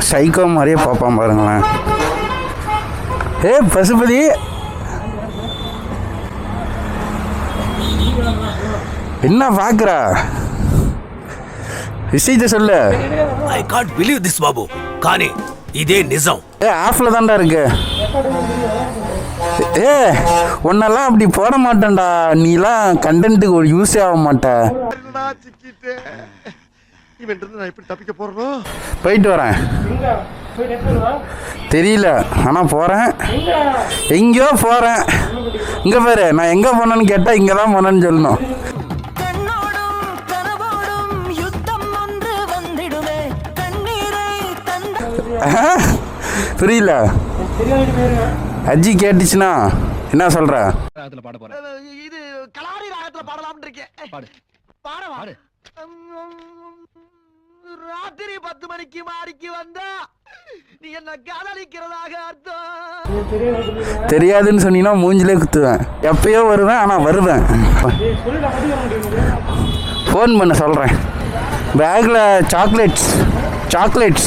Psycho மாதிரியே பார்ப்பான் பாருங்களேன். பசுபதி என்ன பார்க்குறா? விஷயத்தை சொல்லு. I can't believe this Babu. காணி இதே நிஜம். ஆஃப்ல தான்டா இருக்கு. உன்னெல்லாம் அப்படி போட மாட்டேன்டா. நீலாம் கண்டென்ட்டுக்கு ஒரு யூஸே ஆக மாட்ட. போயிட்டு வரேன். தெரியல, ஆனால் போகிறேன். எங்கேயோ போகிறேன். இங்கே பாரு, நான் எங்கே போனேன்னு கேட்டால் இங்கே தான் போனேன்னு சொல்லணும். புரியல. அஜி கேட்டுச்சுன்னா என்ன சொல்ற? இது கலாரி ராகத்துல பாடலாம்னு இருக்கேன். பாடவா? ராத்திரி 10 மணிக்கு மாறிக்கு வந்தா நீ என்ன காதலிக்கிறதாக அர்த்தம். தெரியாதுன்னு சொன்னீங்கன்னா மூஞ்சிலே குத்துவேன். எப்பயோ வருவேன், ஆனா வருவேன். ஃபோன் பண்ண சொல்றேன். பேக்ல சாக்லேட்ஸ் சாக்லேட்